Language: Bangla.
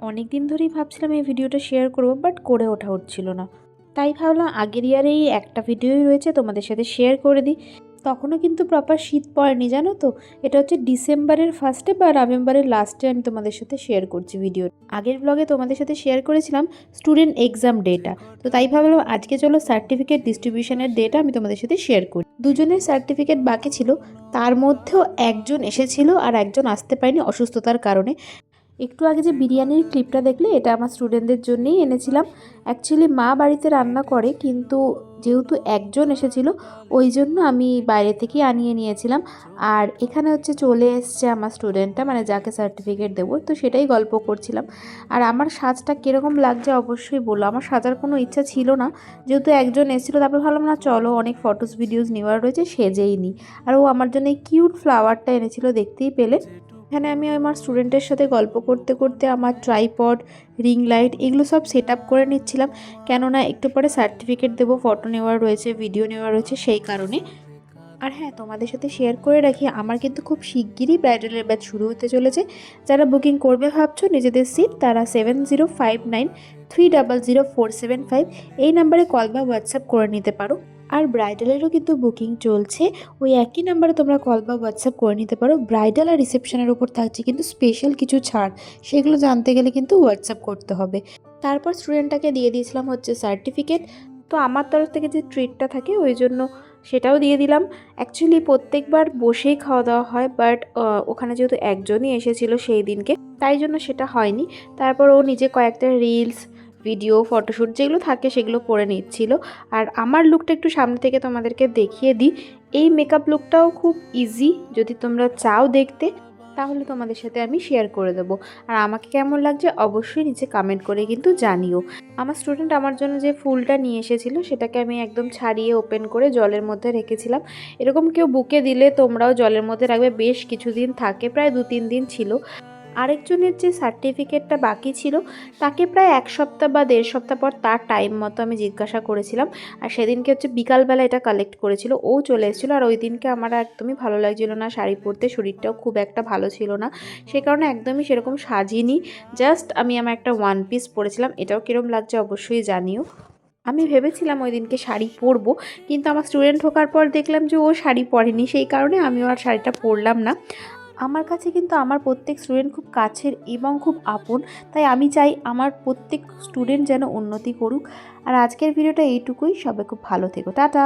অনেক দিন ধরেই ভাবছিলাম এই ভিডিওটা শেয়ার করব, বাট করে ওঠা হচ্ছিল না। তাই ভাবলাম আগের ইয়ারেই একটা ভিডিওই রয়েছে তোমাদের সাথে শেয়ার করে দিই। তখনও কিন্তু প্রপার শীত পড়েনি, জানো তো। এটা হচ্ছে ডিসেম্বরের ফার্স্টে বা নভেম্বরের লাস্টে আমি তোমাদের সাথে শেয়ার করছি ভিডিও। আগের ব্লগে তোমাদের সাথে শেয়ার করেছিলাম স্টুডেন্ট এক্সাম ডেটা, তো তাই ভাবলাম আজকে চলো সার্টিফিকেট ডিস্ট্রিবিউশনের ডেটা আমি তোমাদের সাথে শেয়ার করি। দুজনের সার্টিফিকেট বাকি ছিল, তার মধ্যেও একজন এসেছিল আর একজন আসতে পারেনি অসুস্থতার কারণে। একটু আগে যে বিরিয়ানির ক্লিপটা দেখলে, এটা আমার স্টুডেন্টদের জন্যই এনেছিলাম। অ্যাকচুয়ালি মা বাড়িতে রান্না করে, কিন্তু যেহেতু একজন এসেছিল ওই জন্য আমি বাইরে থেকেই আনিয়ে নিয়েছিলাম। আর এখানে হচ্ছে চলে এসছে আমার স্টুডেন্টটা, মানে যাকে সার্টিফিকেট দেবো, তো সেটাই গল্প করছিলাম। আর আমার সাজটা কীরকম লাগছে অবশ্যই বললো। আমার সাজার কোনো ইচ্ছা ছিল না, যেহেতু একজন এসেছিলো। তারপর ভাবলাম না, চলো অনেক ফটোস ভিডিওস নেওয়ার রয়েছে, সেজেই নিই। আর ও আমার জন্য এই কিউট ফ্লাওয়ারটা এনেছিল, দেখতেই পেলে। এখানে আমি আমার স্টুডেন্টের সাথে গল্প করতে করতে আমার ট্রাইপড, রিং লাইট এগুলো সব সেট আপ করে নিচ্ছিলাম, কেননা একটু পরে সার্টিফিকেট দেবো, ফটো নেওয়ার রয়েছে, ভিডিও নেওয়ার রয়েছে, সেই কারণে। আর হ্যাঁ, তোমাদের সাথে শেয়ার করে রাখি, আমার কিন্তু খুব শিগগিরই ব্রাইডালের ব্যাচ শুরু হতে চলেছে। যারা বুকিং করবে ভাবছো নিজেদের সিট, তারা 7059300475 এই নাম্বারে কল বা হোয়াটসঅ্যাপ করে নিতে পারো। আর ব্রাইডালেরও কিন্তু বুকিং চলছে, ওই একই নাম্বারে তোমরা কল বা হোয়াটসঅ্যাপ করে নিতে পারো। ব্রাইডাল আর রিসেপশনের ওপর থাকছে কিন্তু স্পেশাল কিছু ছাড়, সেগুলো জানতে গেলে কিন্তু হোয়াটসঅ্যাপ করতে হবে। তারপর স্টুডেন্টটাকে দিয়ে দিয়েছিলাম হচ্ছে সার্টিফিকেট। তো আমার তরফ থেকে যে ট্রিটটা থাকে ওই জন্য সেটাও দিয়ে দিলাম। অ্যাকচুয়ালি প্রত্যেকবার বসেই খাওয়া দাওয়া হয়, বাট ওখানে যেহেতু একজনই এসেছিল সেই দিনকে, তাই জন্য সেটা হয়নি। তারপর ও নিজে কয়েকটা রিলস, ভিডিও, ফটোশ্যুট যেগুলো থাকে সেগুলো করে নিচ্ছিল। আর আমার লুকটা একটু সামনে থেকে তোমাদেরকে দেখিয়ে দিই। এই মেকআপ লুকটাও খুব ইজি, যদি তোমরা চাও দেখতে তাহলে তোমাদের সাথে আমি শেয়ার করে দেবো। আর আমাকে কেমন লাগছে অবশ্যই নিচে কমেন্ট করে কিন্তু জানিও। আমার স্টুডেন্ট আমার জন্য যে ফুলটা নিয়ে এসেছিলো সেটাকে আমি একদম ছাড়িয়ে ওপেন করে জলের মধ্যে রেখেছিলাম। এরকম কেউ বুকে দিলে তোমরাও জলের মধ্যে রাখবে, বেশ কিছুদিন থাকে, প্রায় 2-3 দিন ছিল। আরেকজনের যে সার্টিফিকেটটা বাকি ছিল তাকে প্রায় 1 সপ্তাহ বা 1.5 সপ্তাহ পর তার টাইম মতো আমি জিজ্ঞাসা করেছিলাম। আর সেদিনকে হচ্ছে বিকালবেলা এটা কালেক্ট করেছিল, ও চলে এসেছিলো। আর ওই দিনকে আমার একদমই ভালো লাগছিল না শাড়ি পরতে, শরীরটাও খুব একটা ভালো ছিল না, সে কারণে একদমই সেরকম সাজিনি। জাস্ট আমি আমার একটা ওয়ান পিস পরেছিলাম। এটাও কীরকম লাগছে অবশ্যই জানিও। আমি ভেবেছিলাম ওই দিনকে শাড়ি পরবো, কিন্তু আমার স্টুডেন্ট ঢোকার পর দেখলাম যে ও শাড়ি পরেনি, সেই কারণে আমিও আর শাড়িটা পরলাম না। আমার কাছে কিন্তু আমার প্রত্যেক স্টুডেন্ট খুব কাছের এবং খুব আপন, তাই আমি চাই আমার প্রত্যেক স্টুডেন্ট যেন উন্নতি করুক। আর আজকের ভিডিওটা এইটুকুই, সবাই খুব ভালো থেকো, টাটা।